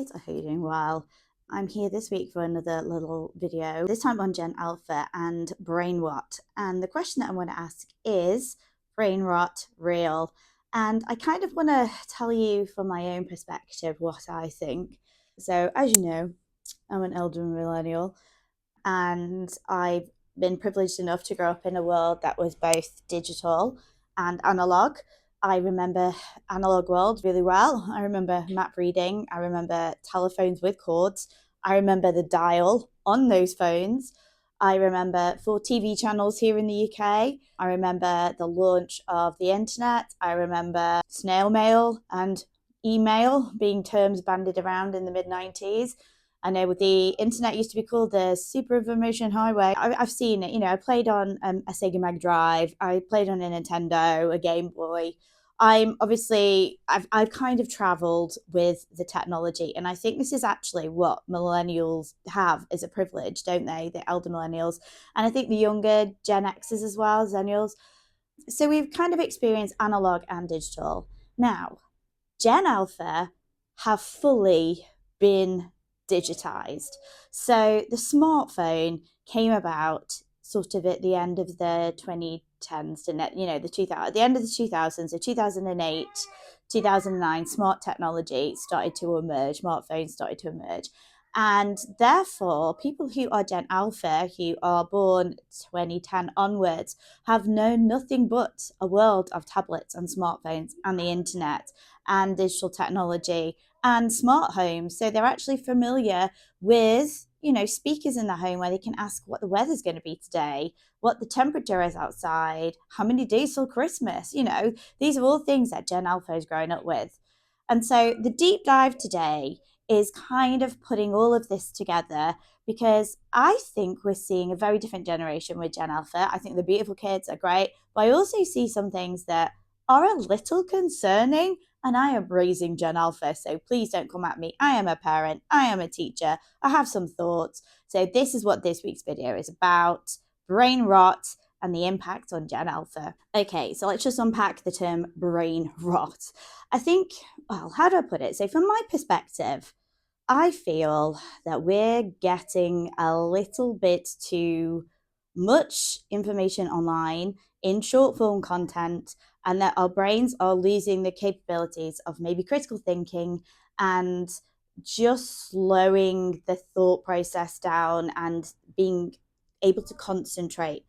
guys, I hope you're doing well. I'm here this week for another little video, this time on Gen Alpha and brain rot. And the question that I want to ask is brain rot real? And I kind of want to tell you from my own perspective what I think. So, as you know, I'm an elder millennial and I've been privileged enough to grow up in a world that was both digital and analog. I remember analog world really well. I remember map reading. I remember telephones with cords. I remember the dial on those phones. I remember 4 TV channels here in the UK. I remember the launch of the internet. I remember snail mail and email being terms bandied around in the mid-90s. I know the internet used to be called the Super Information Highway. I've seen it. I played on a Sega Mega Drive. I played on a Nintendo, a Game Boy. I've kind of traveled with the technology, and I think this is actually what millennials have as a privilege, don't they? The elder millennials, and I think the younger Gen Xers as well, Zennials. So we've kind of experienced analog and digital. Now, Gen Alpha have fully been digitized. So the smartphone came about sort of at the end of the 2010s, at the end of the 2000s, so 2008, 2009, smart technology started to emerge, smartphones started to emerge. And therefore, people who are Gen Alpha, who are born 2010 onwards, have known nothing but a world of tablets and smartphones and the internet and digital technology and smart homes. So they're actually familiar with, speakers in the home where they can ask what the weather's going to be today, what the temperature is outside, how many days till Christmas. These are all things that Gen Alpha is growing up with. And so the deep dive today is kind of putting all of this together, because I think we're seeing a very different generation with Gen Alpha. I think the beautiful kids are great, but I also see some things that are a little concerning. And I am raising Gen Alpha, so please don't come at me. I am a parent, I am a teacher, I have some thoughts. So this is what this week's video is about: brain rot and the impact on Gen Alpha. Okay, so let's just unpack the term brain rot. I think, well, how do I put it? So from my perspective, I feel that we're getting a little bit too much information online in short form content, and that our brains are losing the capabilities of maybe critical thinking and just slowing the thought process down and being able to concentrate.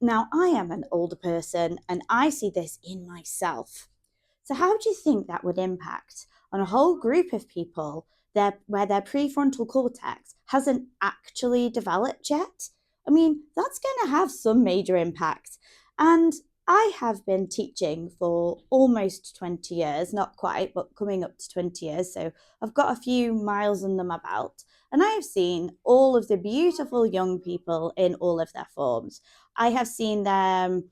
Now, I am an older person and I see this in myself. So, how do you think that would impact on a whole group of people where their prefrontal cortex hasn't actually developed yet? I mean, that's going to have some major impact. And I have been teaching for almost 20 years, not quite, but coming up to 20 years. So I've got a few miles under my belt. And I have seen all of the beautiful young people in all of their forms. I have seen them,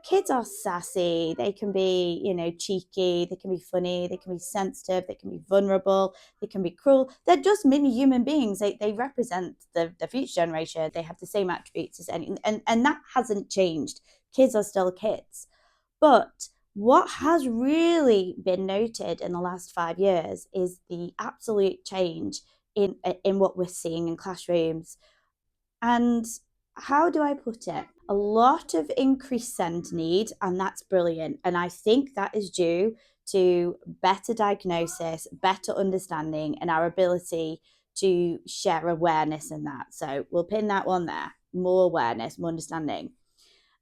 kids are sassy. They can be, cheeky. They can be funny. They can be sensitive. They can be vulnerable. They can be cruel. They're just mini human beings. They represent the future generation. They have the same attributes as any, and that hasn't changed. Kids are still kids. But what has really been noted in the last 5 years is the absolute change in what we're seeing in classrooms. And how do I put it? A lot of increased SEND need, and that's brilliant. And I think that is due to better diagnosis, better understanding, and our ability to share awareness in that. So we'll pin that one there. More awareness, more understanding.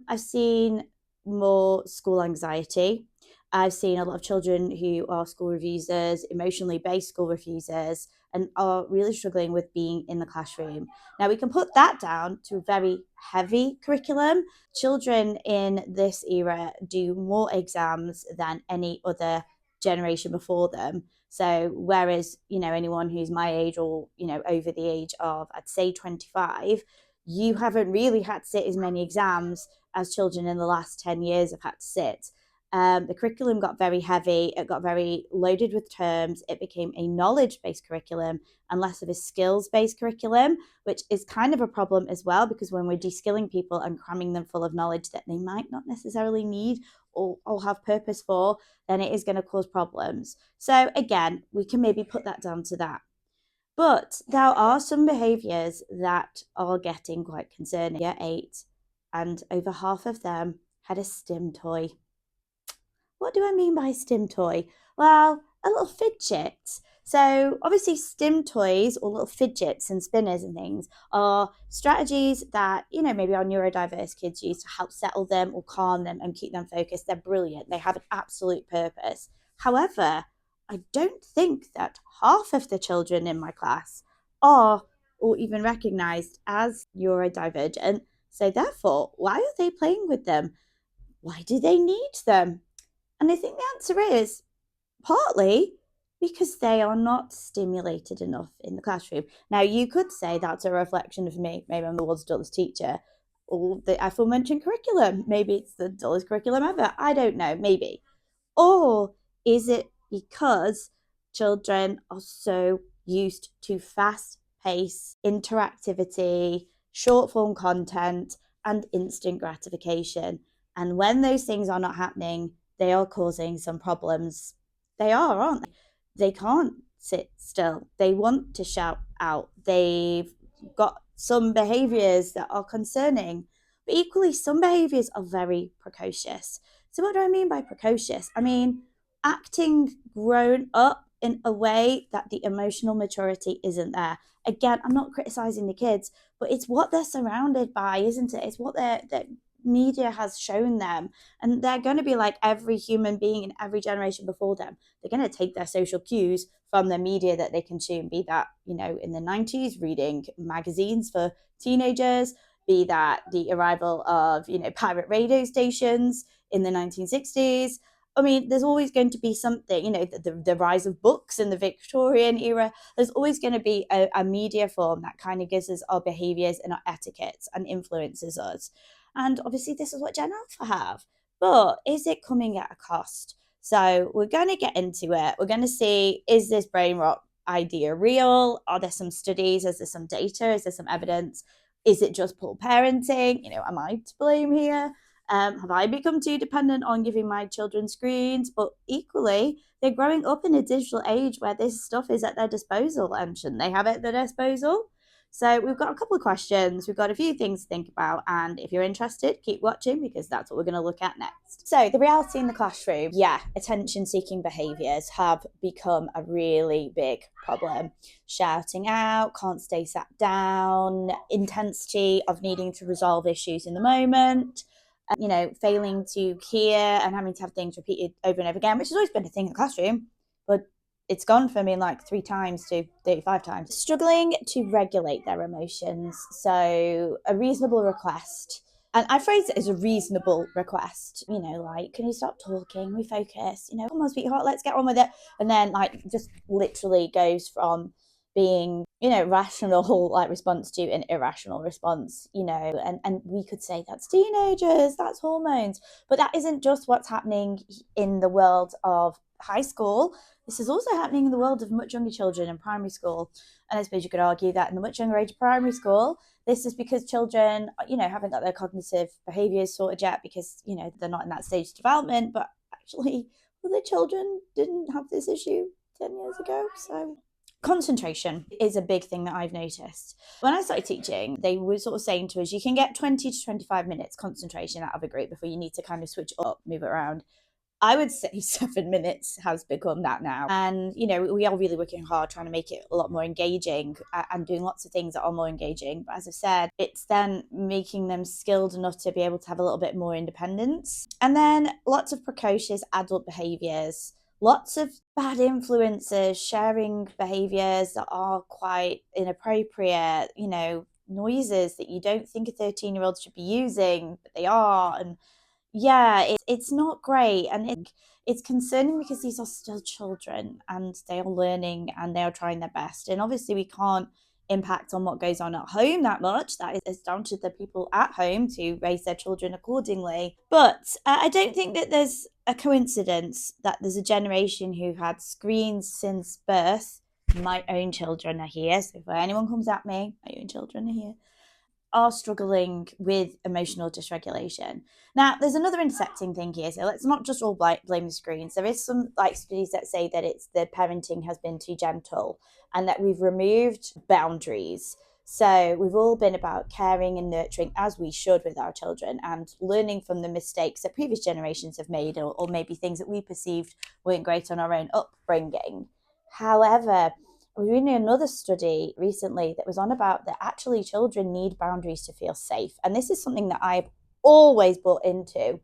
I've seen more school anxiety. I've seen a lot of children who are school refusers, emotionally based school refusers, and are really struggling with being in the classroom. Now, we can put that down to a very heavy curriculum. Children in this era do more exams than any other generation before them. So whereas, anyone who's my age or, over the age of, I'd say 25, you haven't really had to sit as many exams as children in the last 10 years have had to sit. The curriculum got very heavy. It got very loaded with terms. It became a knowledge-based curriculum and less of a skills-based curriculum, which is kind of a problem as well, because when we're de-skilling people and cramming them full of knowledge that they might not necessarily need or have purpose for, then it is going to cause problems. So again, we can maybe put that down to that. But there are some behaviours that are getting quite concerning. Year 8, and over half of them had a stim toy. What do I mean by stim toy? Well, a little fidget. So, obviously, stim toys or little fidgets and spinners and things are strategies that, maybe our neurodiverse kids use to help settle them or calm them and keep them focused. They're brilliant. They have an absolute purpose. However, I don't think that half of the children in my class are or even recognized as neurodivergent. So, therefore, why are they playing with them? Why do they need them? And I think the answer is partly because they are not stimulated enough in the classroom. Now, you could say that's a reflection of me. Maybe I'm the world's dullest teacher. Or the aforementioned curriculum. Maybe it's the dullest curriculum ever. I don't know. Maybe. Or is it because children are so used to fast pace interactivity, short form content, and instant gratification? And when those things are not happening, they are causing some problems. They are, aren't they? They can't sit still. They want to shout out. They've got some behaviors that are concerning, but equally, some behaviors are very precocious. So, what do I mean by precocious? I mean, acting grown up in a way that the emotional maturity isn't there. Again, I'm not criticizing the kids, but it's what they're surrounded by, isn't it? It's what their media has shown them. And they're going to be like every human being in every generation before them. They're going to take their social cues from the media that they consume, be that, in the 90s, reading magazines for teenagers, be that the arrival of, pirate radio stations in the 1960s. I mean, there's always going to be something, the rise of books in the Victorian era. There's always going to be a media form that kind of gives us our behaviors and our etiquettes and influences us. And obviously, this is what Gen Alpha have. But is it coming at a cost? So we're going to get into it. We're going to see, is this brain rot idea real? Are there some studies? Is there some data? Is there some evidence? Is it just poor parenting? Am I to blame here? Have I become too dependent on giving my children screens? But equally, they're growing up in a digital age where this stuff is at their disposal, and shouldn't they have it at their disposal? So we've got a couple of questions. We've got a few things to think about. And if you're interested, keep watching because that's what we're going to look at next. So the reality in the classroom, attention-seeking behaviours have become a really big problem. Shouting out, can't stay sat down, intensity of needing to resolve issues in the moment, failing to hear and having to have things repeated over and over again, which has always been a thing in the classroom. But it's gone from being like 3 times to 35 times. Struggling to regulate their emotions. So a reasonable request. And I phrase it as a reasonable request, like, can you stop talking? We focus, come on, sweetheart, let's get on with it. And then, like, just literally goes from being, rational, like, response to an irrational response, and we could say that's teenagers, that's hormones. But that isn't just what's happening in the world of high school. This is also happening in the world of much younger children in primary school. And I suppose you could argue that in the much younger age of primary school, this is because children, haven't got their cognitive behaviours sorted yet because, they're not in that stage of development. But actually, other children didn't have this issue 10 years ago. So concentration is a big thing that I've noticed. When I started teaching, they were sort of saying to us, you can get 20 to 25 minutes concentration out of a group before you need to kind of switch up, move it around. I would say 7 minutes has become that now. And, we are really working hard trying to make it a lot more engaging and doing lots of things that are more engaging. But as I've said, it's then making them skilled enough to be able to have a little bit more independence. And then lots of precocious adult behaviours, lots of bad influences, sharing behaviours that are quite inappropriate, noises that you don't think a 13-year-old should be using, but they are. And it's not great, and it's concerning because these are still children and they are learning and they are trying their best. And obviously, we can't impact on what goes on at home that much. That is down to the people at home to raise their children accordingly. But I don't think that there's a coincidence that there's a generation who've had screens since birth. My own children are here, so if anyone comes at me, my own children are here. are struggling with emotional dysregulation. Now, there's another intersecting thing here, so let's not just all blame the screens. There is some studies that say that it's the parenting has been too gentle and that we've removed boundaries. So we've all been about caring and nurturing as we should with our children and learning from the mistakes that previous generations have made, or maybe things that we perceived weren't great on our own upbringing. However, I was reading another study recently that was on about that actually children need boundaries to feel safe. And this is something that I've always bought into.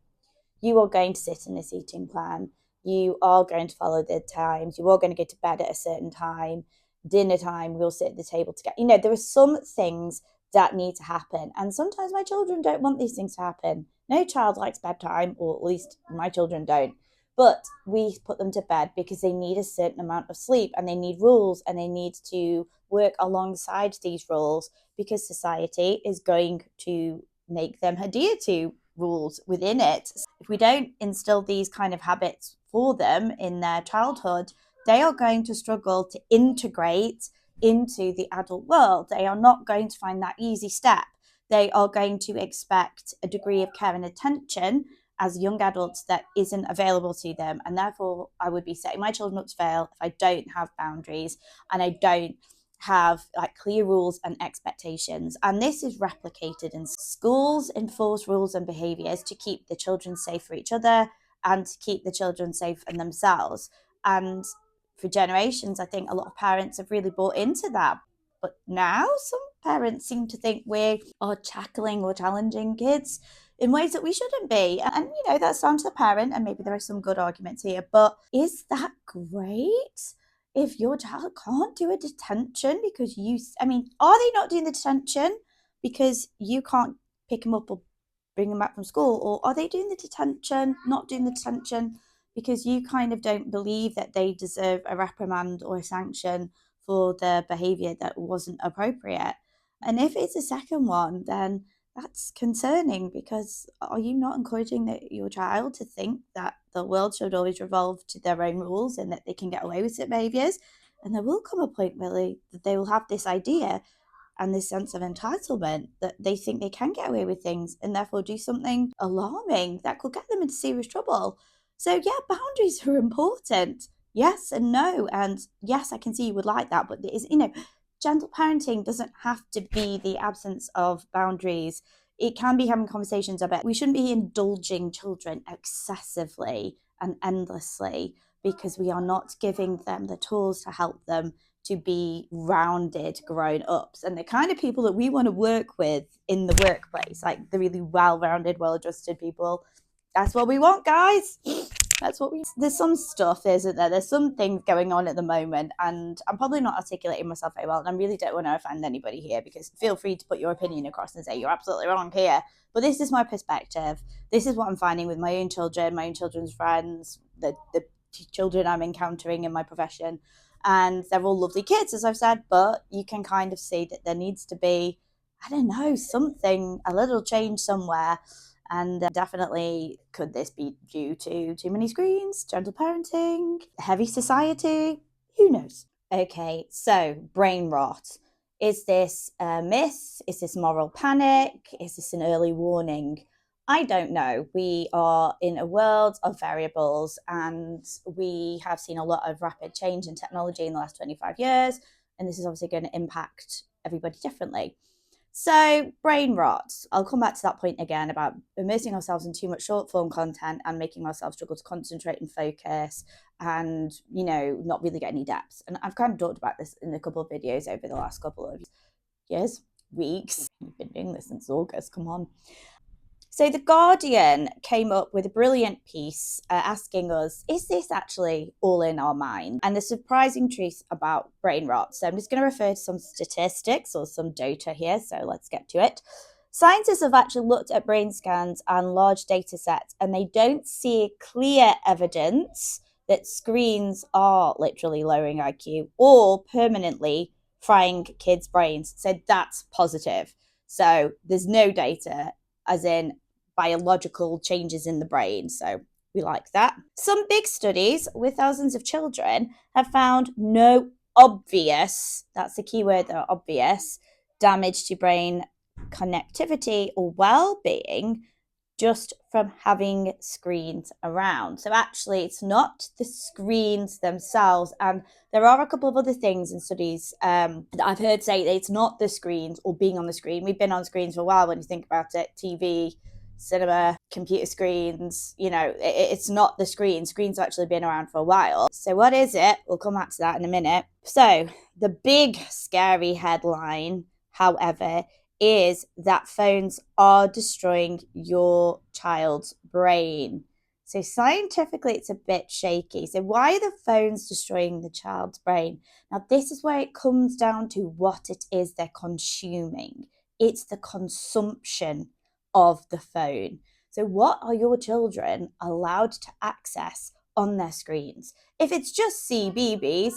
You are going to sit in this eating plan. You are going to follow the times. You are going to go to bed at a certain time. Dinner time, we'll sit at the table together. There are some things that need to happen. And sometimes my children don't want these things to happen. No child likes bedtime, or at least my children don't. But we put them to bed because they need a certain amount of sleep and they need rules and they need to work alongside these rules because society is going to make them adhere to rules within it. If we don't instill these kind of habits for them in their childhood, they are going to struggle to integrate into the adult world. They are not going to find that easy step. They are going to expect a degree of care and attention as young adults that isn't available to them. And therefore, I would be setting my children up to fail if I don't have boundaries and I don't have clear rules and expectations. And this is replicated in schools. Enforce rules and behaviors to keep the children safe for each other and to keep the children safe in themselves. And for generations, I think a lot of parents have really bought into that. But now some parents seem to think we are tackling or challenging kids in ways that we shouldn't be. And, that's down to the parent, and maybe there are some good arguments here. But is that great? If your child can't do a detention because are they not doing the detention because you can't pick them up or bring them back from school? Or are they doing the detention, not doing the detention because you kind of don't believe that they deserve a reprimand or a sanction for their behaviour that wasn't appropriate? And if it's a second one, then that's concerning, because are you not encouraging your child to think that the world should always revolve to their own rules and that they can get away with certain behaviours? And there will come a point, really, that they will have this idea and this sense of entitlement that they think they can get away with things and therefore do something alarming that could get them into serious trouble. So, yeah, boundaries are important. Yes and no. And yes, I can see you would like that, but there is, gentle parenting doesn't have to be the absence of boundaries. It can be having conversations about we shouldn't be indulging children excessively and endlessly because we are not giving them the tools to help them to be rounded grown ups and the kind of people that we want to work with in the workplace, like the really well-rounded, well-adjusted people. That's what we want, guys. There's some stuff, isn't there? There's some things going on at the moment, and I'm probably not articulating myself very well, and I really don't want to offend anybody here, because feel free to put your opinion across and say you're absolutely wrong here. But this is my perspective. This is what I'm finding with my own children, my own children's friends, the children I'm encountering in my profession. And they're all lovely kids, as I've said, but you can kind of see that there needs to be, I don't know, something, a little change somewhere. And definitely, could this be due to too many screens, gentle parenting, heavy society? Who knows? Okay, so brain rot. Is this a myth? Is this moral panic? Is this an early warning? I don't know. We are in a world of variables, and we have seen a lot of rapid change in technology in the last 25 years, and this is obviously going to impact everybody differently. So, brain rot. I'll come back to that point again about immersing ourselves in too much short form content and making ourselves struggle to concentrate and focus and, not really get any depth. And I've kind of talked about this in a couple of videos over the last couple of years, weeks. We've been doing this since August, come on. So The Guardian came up with a brilliant piece asking us, is this actually all in our mind? And the surprising truth about brain rot. So I'm just going to refer to some statistics or some data here. So let's get to it. Scientists have actually looked at brain scans and large data sets, and they don't see clear evidence that screens are literally lowering IQ or permanently frying kids' brains. So that's positive. So there's no data, as in biological changes in the brain. So we like that. Some big studies with thousands of children have found no obvious, that's the key word there, obvious, damage to brain connectivity or well-being just from having screens around. So actually, it's not the screens themselves. And there are a couple of other things in studies that I've heard say that it's not the screens or being on the screen. We've been on screens for a while when you think about it. TV, cinema, computer screens, it's not the screen. Screens have actually been around for a while. So what is it? We'll come back to that in a minute. So the big scary headline, however, is that phones are destroying your child's brain. So scientifically, it's a bit shaky. So why are the phones destroying the child's brain? Now, this is where it comes down to what it is they're consuming. It's the consumption of the phone. So what are your children allowed to access on their screens? If it's just CBeebies,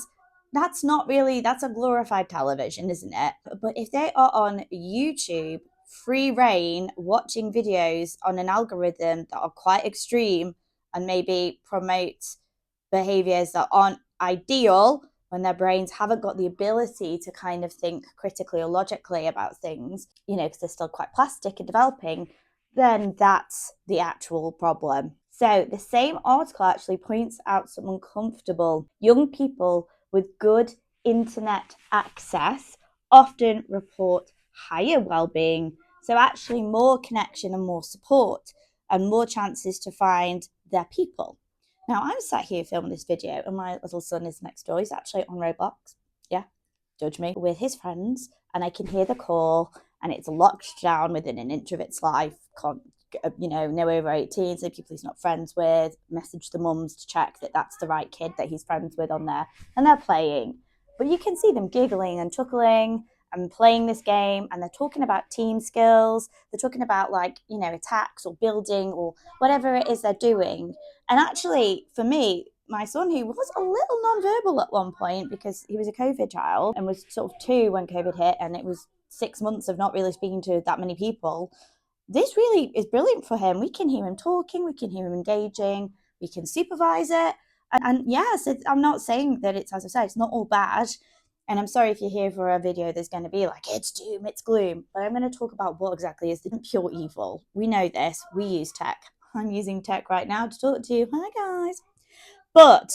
that's a glorified television, isn't it? But if they are on YouTube, free reign, watching videos on an algorithm that are quite extreme and maybe promote behaviors that aren't ideal, when their brains haven't got the ability to kind of think critically or logically about things, because they're still quite plastic and developing, then that's the actual problem. So the same article actually points out some uncomfortable young people with good internet access often report higher well-being, so actually more connection and more support and more chances to find their people. Now, I'm sat here filming this video and my little son is next door. He's actually on Roblox. Yeah, judge me. With his friends, and I can hear the call and it's locked down within an inch of its life. Can't, no over 18, so people he's not friends with, message the mums to check that that's the right kid that he's friends with on there, and they're playing. But you can see them giggling and chuckling and playing this game, and they're talking about team skills. They're talking about attacks or building or whatever it is they're doing. And actually, for me, my son, who was a little non-verbal at one point because he was a COVID child and was sort of 2 when COVID hit, and it was 6 months of not really speaking to that many people, this really is brilliant for him. We can hear him talking, we can hear him engaging, we can supervise it. And yes, I'm not saying that it's, as I said, it's not all bad. And I'm sorry if you're here for a video that's going to be like, it's doom, it's gloom. But I'm going to talk about what exactly is the pure evil. We know this. We use tech. I'm using tech right now to talk to you. Hi, guys. But,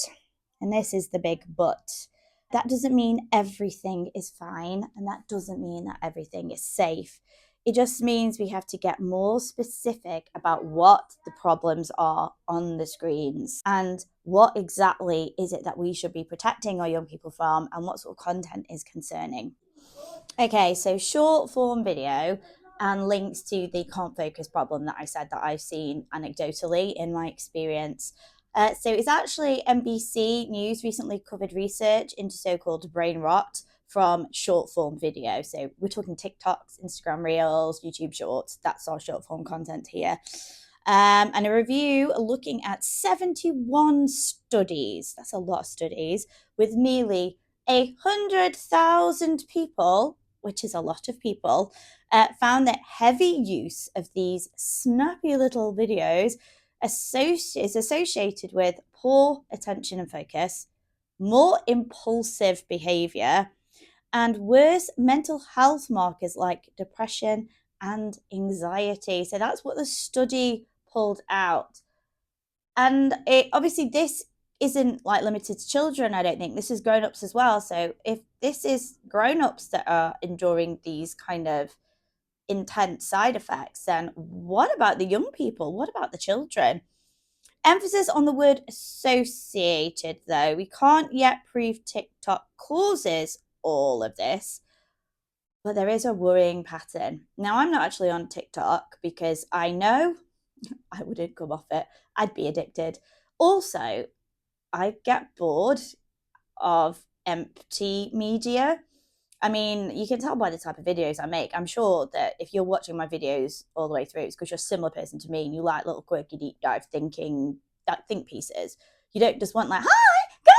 and this is the big but, that doesn't mean everything is fine. And that doesn't mean that everything is safe. It just means we have to get more specific about what the problems are on the screens and what exactly is it that we should be protecting our young people from and what sort of content is concerning. Okay, so short form video and links to the can't focus problem that I said that I've seen anecdotally in my experience. So it's actually NBC News recently covered research into so-called brain rot from short form video. So we're talking TikToks, Instagram Reels, YouTube Shorts. That's our short form content here. And a review looking at 71 studies. That's a lot of studies with nearly 100,000 people, which is a lot of people, found that heavy use of these snappy little videos is associated with poor attention and focus, more impulsive behavior, and worse mental health markers like depression and anxiety. So that's what the study pulled out. And obviously this isn't like limited to children, I don't think. This is grown-ups as well. So if this is grown-ups that are enduring these kind of intense side effects, then what about the young people? What about the children? Emphasis on the word associated, though. We can't yet prove TikTok causes all of this, but there is a worrying pattern. Now, I'm not actually on TikTok because I know I wouldn't come off it. I'd be addicted. Also, I get bored of empty media. I mean, you can tell by the type of videos I make. I'm sure that if you're watching my videos all the way through, it's because you're a similar person to me and you like little quirky deep dive think pieces. You don't just want like, hi, guys.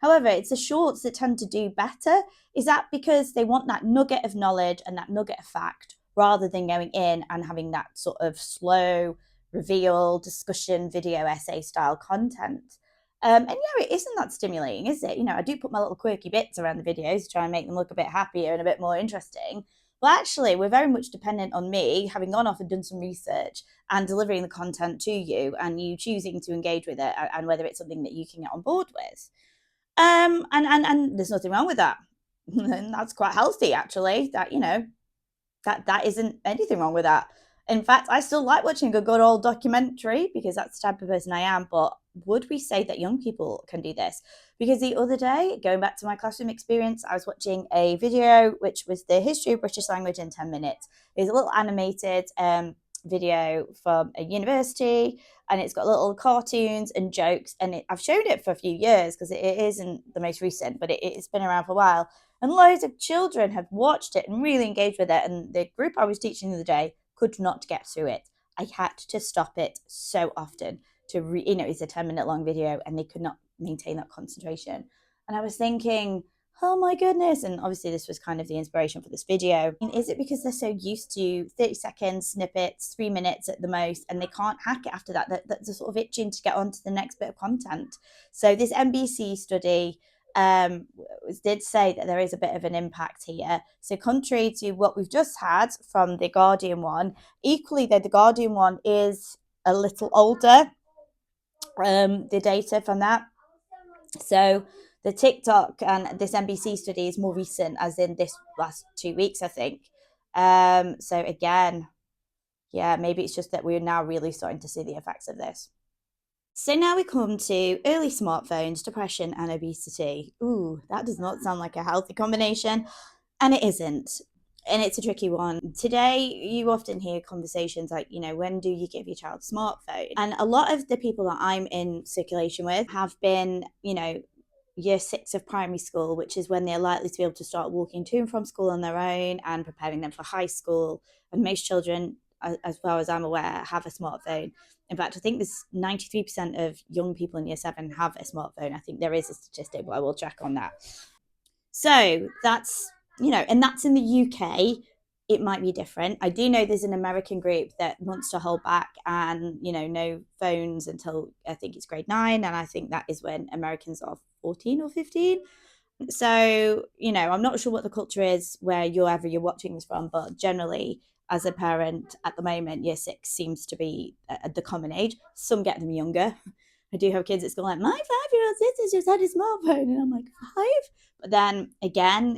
However, it's the shorts that tend to do better. Is that because they want that nugget of knowledge and that nugget of fact rather than going in and having that sort of slow reveal, discussion, video essay style content? And it isn't that stimulating, is it? I do put my little quirky bits around the videos to try and make them look a bit happier and a bit more interesting. Well, actually, we're very much dependent on me having gone off and done some research and delivering the content to you and you choosing to engage with it and whether it's something that you can get on board with. And there's nothing wrong with that. And that's quite healthy, actually. That, that isn't anything wrong with that. In fact, I still like watching a good old documentary because that's the type of person I am. But would we say that young people can do this? Because the other day, going back to my classroom experience, I was watching a video which was the history of British language in 10 minutes. It's a little animated video from a university, and it's got little cartoons and jokes. And I've shown it for a few years because it isn't the most recent, but it's been around for a while. And loads of children have watched it and really engaged with it. And the group I was teaching the other day could not get through it. I had to stop it so often it's a 10-minute long video and they could not maintain that concentration. And I was thinking, oh my goodness. And obviously this was kind of the inspiration for this video. Is it because they're so used to 30-second snippets, 3 minutes at the most, and they can't hack it after that? They're sort of itching to get on to the next bit of content. So this NBC study did say that there is a bit of an impact here. So contrary to what we've just had from the Guardian one, equally though the Guardian one is a little older, the data from that. So the TikTok and this NBC study is more recent, as in this last 2 weeks, I think. So again, yeah, maybe it's just that we're now really starting to see the effects of this. So now we come to early smartphones, depression, and obesity. Ooh, that does not sound like a healthy combination, and it isn't. And it's a tricky one. Today, you often hear conversations like, when do you give your child a smartphone? And a lot of the people that I'm in circulation with have been, year 6 of primary school, which is when they're likely to be able to start walking to and from school on their own and preparing them for high school. And most children, as far as I'm aware, have a smartphone. In fact, I think there's 93% of young people in year 7 have a smartphone. I think there is a statistic, but I will check on that. So that's, and that's in the UK. It might be different. I do know there's an American group that wants to hold back and, no phones until I think it's grade 9. And I think that is when Americans are 14 or 15. So, I'm not sure what the culture is where you're watching this from, but generally, as a parent at the moment, year 6 seems to be the common age. Some get them younger. I do have kids at school like, my 5-year-old sister just had a smartphone. And I'm like, 5? But then again,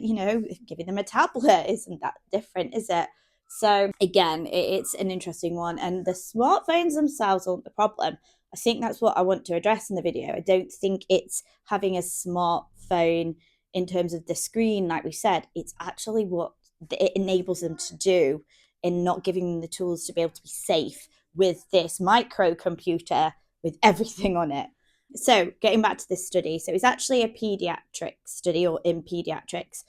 giving them a tablet isn't that different, is it? So again, it's an interesting one. And the smartphones themselves aren't the problem. I think that's what I want to address in the video. I don't think it's having a smartphone in terms of the screen, like we said. It's actually what it enables them to do in not giving them the tools to be able to be safe with this microcomputer with everything on it. So getting back to this study, so it's actually a pediatric study, or in pediatrics.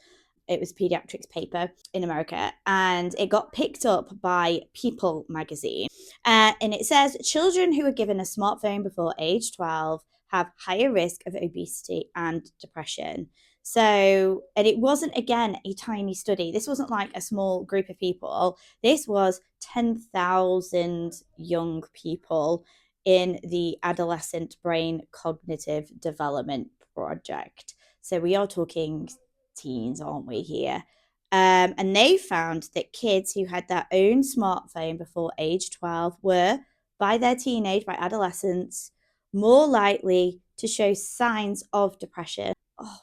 It was a pediatrics paper in America, and it got picked up by People magazine. And it says children who are given a smartphone before age 12 have higher risk of obesity and depression. So, and it wasn't, again, a tiny study. This wasn't like a small group of people. This was 10,000 young people in the Adolescent Brain Cognitive Development Project. So we are talking teens, aren't we, here? And they found that kids who had their own smartphone before age 12 were, by adolescence, more likely to show signs of depression,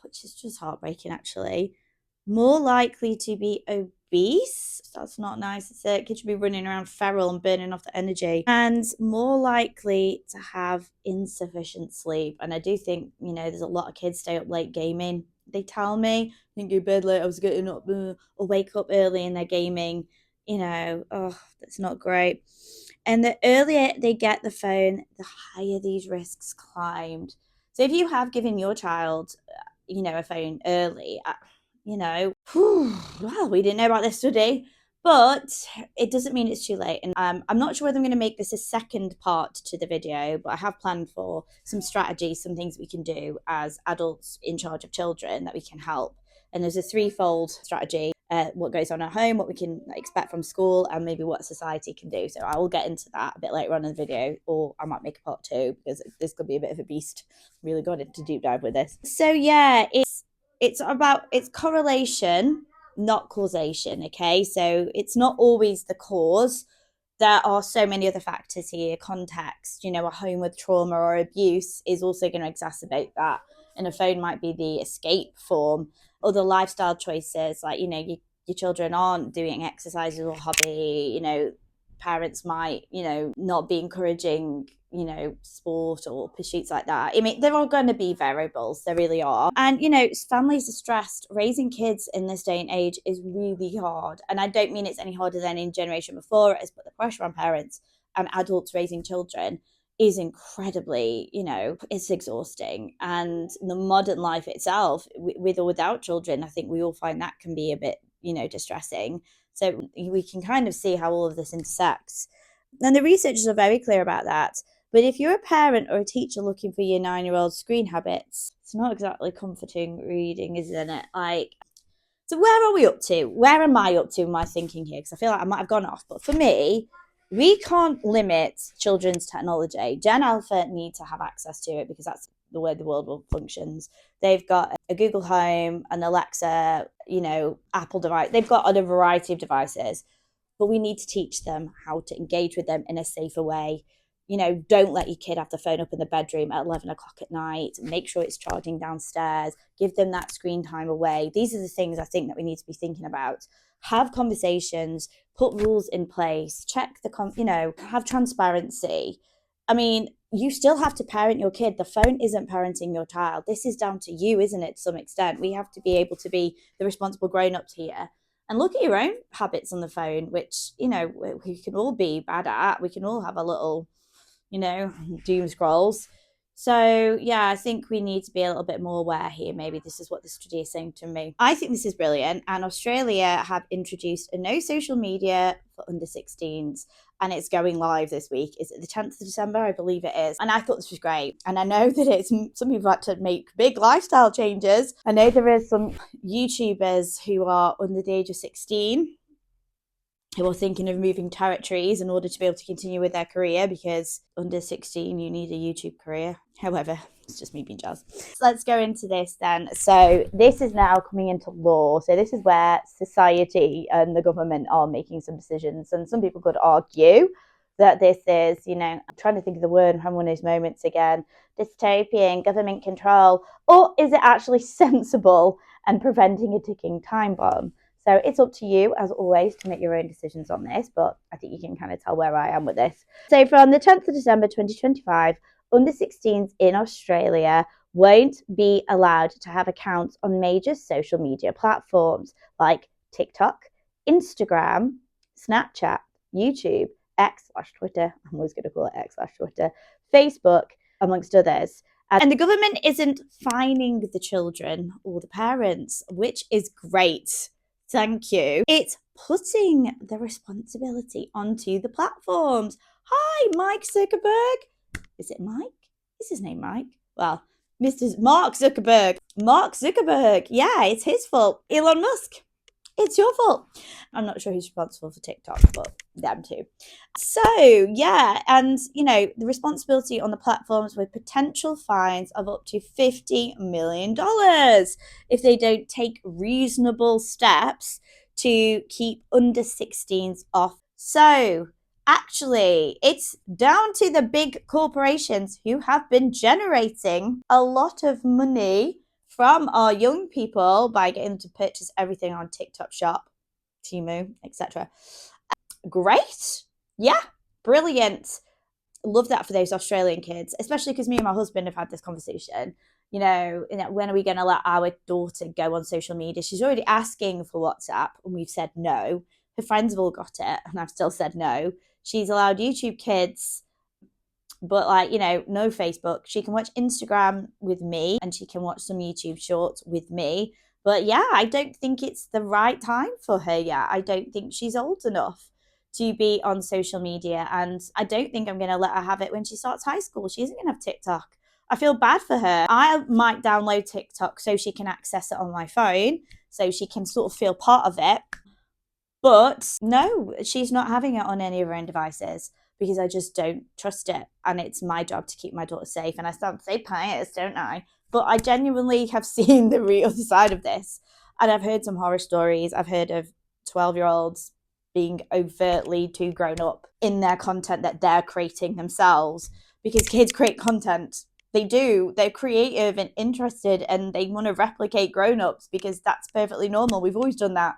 which is just heartbreaking, actually. More likely to be obese. That's not nice. It's a kid should be running around feral and burning off the energy. And more likely to have insufficient sleep. And I do think, there's a lot of kids stay up late gaming. They tell me, I think go bed late, I was getting up, or wake up early and they're gaming. That's not great. And the earlier they get the phone, the higher these risks climbed. So if you have given your child, a phone early, well, we didn't know about this study, but it doesn't mean it's too late. And I'm not sure whether I'm going to make this a second part to the video, but I have planned for some strategies, some things we can do as adults in charge of children that we can help. And there's a threefold strategy: what goes on at home, what we can expect from school, and maybe what society can do. So I will get into that a bit later on in the video, or I might make a part 2 because this could be a bit of a beast. Really got into deep dive with this. So yeah, it's correlation, not causation, okay? So it's not always the cause. There are so many other factors here. Context, a home with trauma or abuse is also going to exacerbate that. And a phone might be the escape form. Other lifestyle choices, like, your children aren't doing exercises or hobby, parents might, not be encouraging, sport or pursuits like that. I mean, there are going to be variables. There really are. And, families are stressed. Raising kids in this day and age is really hard. And I don't mean it's any harder than in generation before. It's put the pressure on parents and adults raising children is incredibly, it's exhausting. And the modern life itself, with or without children, I think we all find that can be a bit, distressing. So we can kind of see how all of this intersects. And the researchers are very clear about that. But if you're a parent or a teacher looking for your 9-year-old screen habits, it's not exactly comforting reading, isn't it? So where are we up to? Where am I up to in my thinking here? Because I feel like I might have gone off. But for me, we can't limit children's technology. Gen Alpha need to have access to it because that's the way the world functions. They've got a Google Home, an Alexa, Apple device. They've got a variety of devices. But we need to teach them how to engage with them in a safer way. Don't let your kid have the phone up in the bedroom at 11 o'clock at night. Make sure it's charging downstairs. Give them that screen time away. These are the things I think that we need to be thinking about. Have conversations, put rules in place, check have transparency. I mean, you still have to parent your kid. The phone isn't parenting your child. This is down to you, isn't it, to some extent? We have to be able to be the responsible grown-ups here. And look at your own habits on the phone, which, we can all be bad at. We can all have a little, doom scrolls. So, yeah, I think we need to be a little bit more aware here. Maybe this is what the study is saying to me. I think this is brilliant. And Australia have introduced a no social media for under 16s. And it's going live this week. Is it the 10th of December? I believe it is. And I thought this was great. And I know that some people had to make big lifestyle changes. I know there is some YouTubers who are under the age of 16 who are thinking of moving territories in order to be able to continue with their career, because under 16 you need a YouTube career. However, it's just me being jazzed. Let's go into this then. So this is now coming into law. So this is where society and the government are making some decisions. And some people could argue that this is, I'm trying to think of the word, I'm having one of those moments again, dystopian, government control, or is it actually sensible and preventing a ticking time bomb? So it's up to you, as always, to make your own decisions on this, but I think you can kind of tell where I am with this. So from the 10th of December 2025, under 16s in Australia won't be allowed to have accounts on major social media platforms like TikTok, Instagram, Snapchat, YouTube, X/Twitter, I'm always going to call it X/Twitter, Facebook, amongst others. And the government isn't fining the children or the parents, which is great. Thank you. It's putting the responsibility onto the platforms. Hi, Mike Zuckerberg. Is it Mike? Is his name Mike? Well, Mr. Mark Zuckerberg. Mark Zuckerberg. Yeah, it's his fault. Elon Musk. It's your fault. I'm not sure who's responsible for TikTok, but them too. So, yeah, and, the responsibility on the platforms with potential fines of up to $50 million if they don't take reasonable steps to keep under 16s off. So, actually, it's down to the big corporations who have been generating a lot of money from our young people by getting them to purchase everything on TikTok Shop, Temu, etc. Great. Yeah, brilliant. Love that for those Australian kids, especially because me and my husband have had this conversation. When are we going to let our daughter go on social media? She's already asking for WhatsApp, and we've said no. Her friends have all got it, and I've still said no. She's allowed YouTube Kids, but no Facebook. She can watch Instagram with me, and she can watch some YouTube shorts with me. But yeah, I don't think it's the right time for her yet. I don't think she's old enough to be on social media, and I don't think I'm going to let her have it when she starts high school. She isn't going to have TikTok. I feel bad for her. I might download TikTok so she can access it on my phone, so she can sort of feel part of it. But no, she's not having it on any of her own devices, because I just don't trust it. And it's my job to keep my daughter safe. And I sound so pious, don't I? But I genuinely have seen the real side of this. And I've heard some horror stories. I've heard of 12-year-olds being overtly too grown up in their content that they're creating themselves, because kids create content. They do. They're creative and interested, and they want to replicate grown-ups because that's perfectly normal. We've always done that.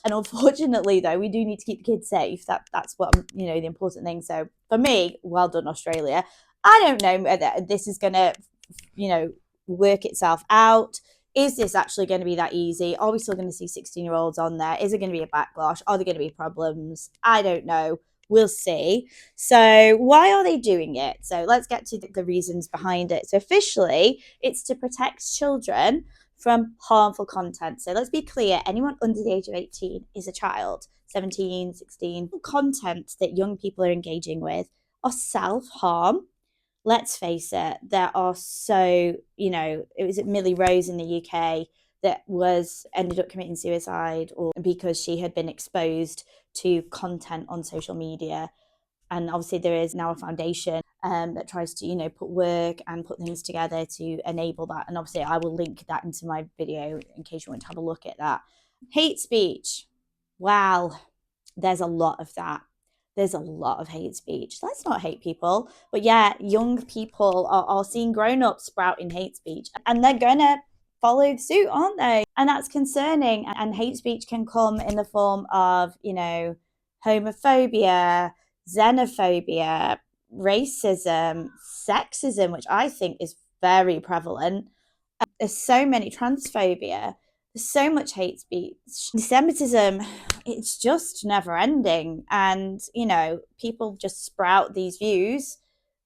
And unfortunately, though, we do need to keep the kids safe. That's what, the important thing. So for me, well done, Australia. I don't know whether this is going to, work itself out. Is this actually going to be that easy? Are we still going to see 16-year-olds on there? Is it going to be a backlash? Are there going to be problems? I don't know. We'll see. So why are they doing it? So let's get to the reasons behind it. So officially, it's to protect children from harmful content. So let's be clear, anyone under the age of 18 is a child. 17, 16. Content that young people are engaging with are self-harm. Let's face it, there are so, it was Millie Rose in the UK that ended up committing suicide, or because she had been exposed to content on social media. And obviously there is now a foundation that tries to, put work and put things together to enable that. And obviously I will link that into my video in case you want to have a look at that. Hate speech. Wow, there's a lot of that. There's a lot of hate speech. Let's not hate people. But yeah, young people are seeing grown-ups sprouting hate speech. And they're going to follow suit, aren't they? And that's concerning. And hate speech can come in the form of, homophobia, xenophobia, racism, sexism, which I think is very prevalent. There's so many, transphobia. There's so much hate speech. Anti-Semitism, it's just never ending. And, people just sprout these views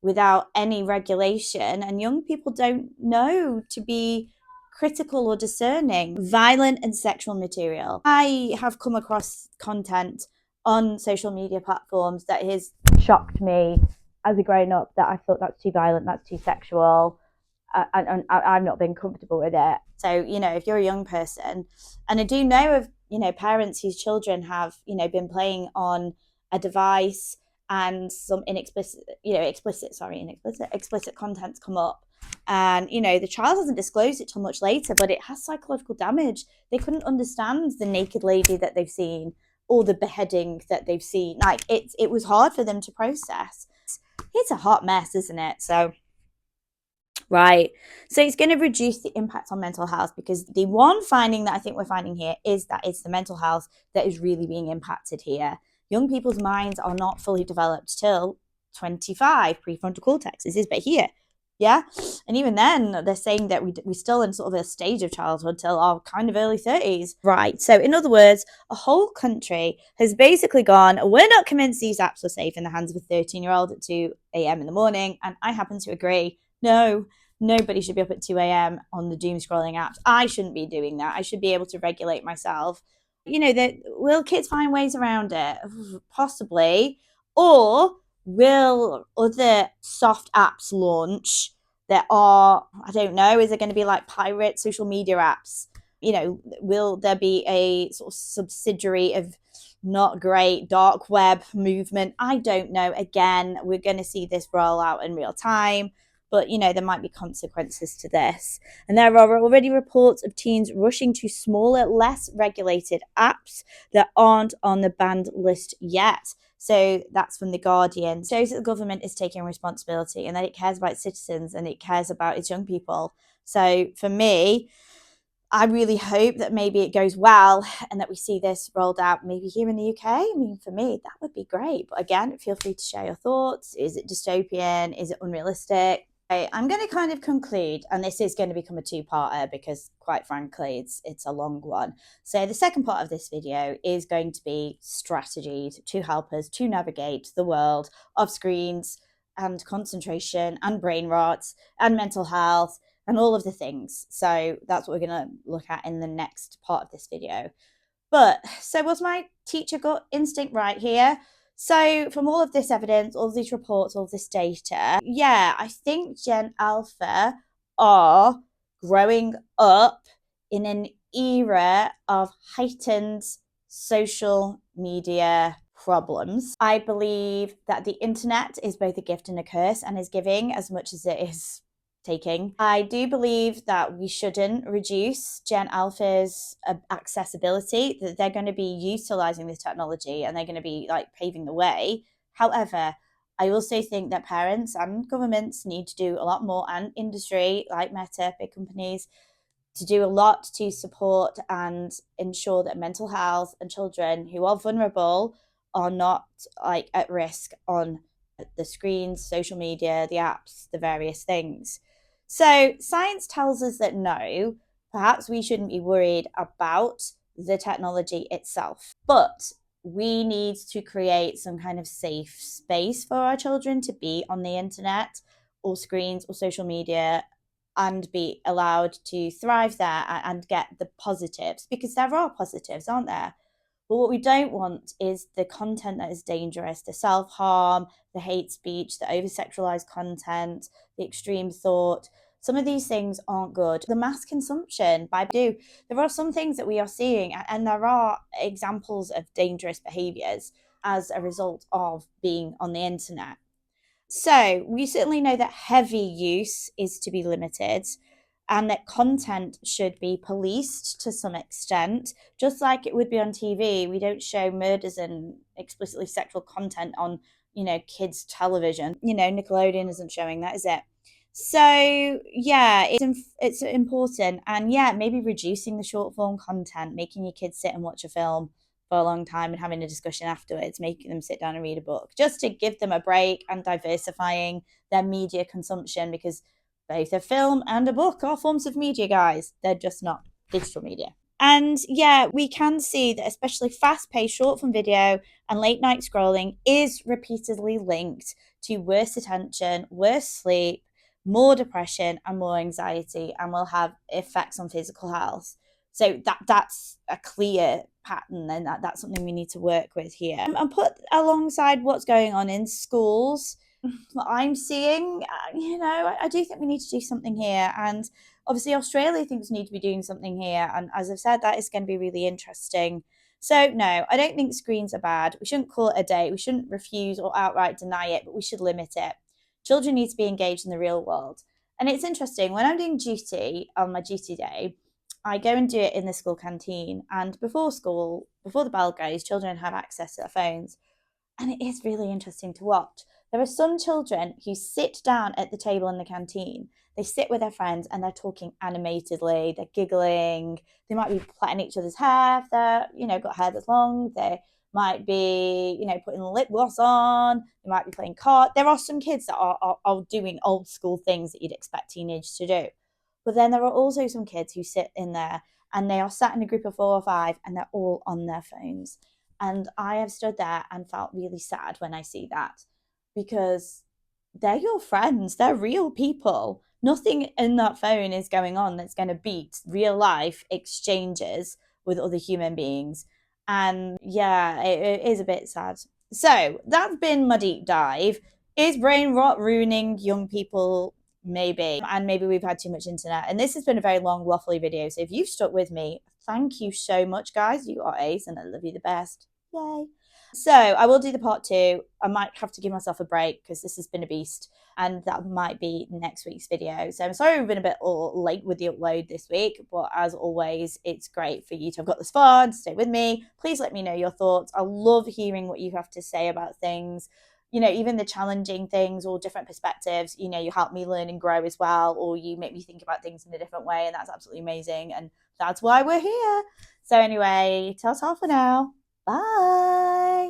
without any regulation. And young people don't know to be critical or discerning. Violent and sexual material. I have come across content on social media platforms that has shocked me as a grown up, that I thought that's too violent, that's too sexual. And I've not been comfortable with it. So, if you're a young person, and I do know of, parents whose children have, been playing on a device and some explicit contents come up. And, the child hasn't disclosed it till much later, but it has psychological damage. They couldn't understand the naked lady that they've seen or the beheading that they've seen. Like, it was hard for them to process. It's a hot mess, isn't it? So, right. So it's going to reduce the impact on mental health, because the one finding that I think we're finding here is that it's the mental health that is really being impacted here. Young people's minds are not fully developed till 25, prefrontal cortex. This is but here. Yeah. And even then, they're saying that we're still in sort of a stage of childhood till our kind of early 30s. Right. So in other words, a whole country has basically gone, we're not convinced these apps are safe in the hands of a 13-year-old at 2 a.m. in the morning. And I happen to agree. No, nobody should be up at 2 a.m. on the doom scrolling apps. I shouldn't be doing that. I should be able to regulate myself. Will kids find ways around it? Possibly. Or will other soft apps launch that are, I don't know, is there going to be like pirate social media apps? Will there be a sort of subsidiary of not great dark web movement? I don't know. Again, we're going to see this roll out in real time. But, there might be consequences to this. And there are already reports of teens rushing to smaller, less regulated apps that aren't on the banned list yet. So that's from The Guardian. It shows that the government is taking responsibility and that it cares about its citizens and it cares about its young people. So for me, I really hope that maybe it goes well and that we see this rolled out maybe here in the UK. I mean, for me, that would be great. But again, feel free to share your thoughts. Is it dystopian? Is it unrealistic? I'm going to kind of conclude, and this is going to become a two-parter because, quite frankly, it's a long one. So the second part of this video is going to be strategies to help us to navigate the world of screens and concentration and brain rot and mental health and all of the things. So that's what we're going to look at in the next part of this video. But so was my teacher gut instinct right here? So from all of this evidence, all of these reports, all of this data, yeah, I think Gen Alpha are growing up in an era of heightened social media problems. I believe that the internet is both a gift and a curse and is giving as much as it is taking. I do believe that we shouldn't reduce Gen Alpha's accessibility, that they're going to be utilizing this technology and they're going to be like paving the way. However, I also think that parents and governments need to do a lot more, and industry like Meta, big companies, to do a lot to support and ensure that mental health and children who are vulnerable are not like at risk on the screens, social media, the apps, the various things. So science tells us that no, perhaps we shouldn't be worried about the technology itself, but we need to create some kind of safe space for our children to be on the internet or screens or social media and be allowed to thrive there and get the positives, because there are positives, aren't there? But what we don't want is the content that is dangerous, the self-harm, the hate speech, the over-sexualized content, the extreme thought. Some of these things aren't good. The mass consumption by do. There are some things that we are seeing, and there are examples of dangerous behaviors as a result of being on the internet. So we certainly know that heavy use is to be limited and that content should be policed to some extent, just like it would be on TV. We don't show murders and explicitly sexual content on, kids' television. Nickelodeon isn't showing that, is it? So yeah, it's important, and yeah, maybe reducing the short form content, making your kids sit and watch a film for a long time and having a discussion afterwards, making them sit down and read a book, just to give them a break and diversifying their media consumption, because both a film and a book are forms of media, guys. They're just not digital media. And yeah, we can see that especially fast paced short form video and late night scrolling is repeatedly linked to worse attention, worse sleep, more depression, and more anxiety, and will have effects on physical health. So that's a clear pattern, and that's something we need to work with here. And put alongside what's going on in schools, what I'm seeing, I do think we need to do something here. And obviously, Australia thinks we need to be doing something here. And as I've said, that is going to be really interesting. So, no, I don't think screens are bad. We shouldn't call it a day. We shouldn't refuse or outright deny it, but we should limit it. Children need to be engaged in the real world. And it's interesting, when I'm doing duty on my duty day, I go and do it in the school canteen. And before the bell goes, children have access to their phones. And it is really interesting to watch. There are some children who sit down at the table in the canteen. They sit with their friends and they're talking animatedly. They're giggling. They might be plaiting each other's hair if they're, got hair that's long. They might be, putting lip gloss on. They might be playing cards. There are some kids that are doing old school things that you'd expect teenagers to do. But then there are also some kids who sit in there and they are sat in a group of 4 or 5 and they're all on their phones. And I have stood there and felt really sad when I see that, because they're your friends, they're real people. Nothing in that phone is going on that's going to beat real life exchanges with other human beings. And yeah, it is a bit sad. So that's been my deep dive. Is brain rot ruining young people? Maybe. And maybe we've had too much internet. And this has been a very long, waffly video. So if you've stuck with me, thank you so much, guys. You are ace and I love you the best. Yay. So I will do the part 2. I might have to give myself a break because this has been a beast, and that might be next week's video. So I'm sorry we've been a bit late with the upload this week, but as always, it's great for you to have got this far and stay with me. Please let me know your thoughts. I love hearing what you have to say about things. Even the challenging things or different perspectives, you help me learn and grow as well, or you make me think about things in a different way, and that's absolutely amazing. And that's why we're here. So anyway, ta-ta for now. Bye.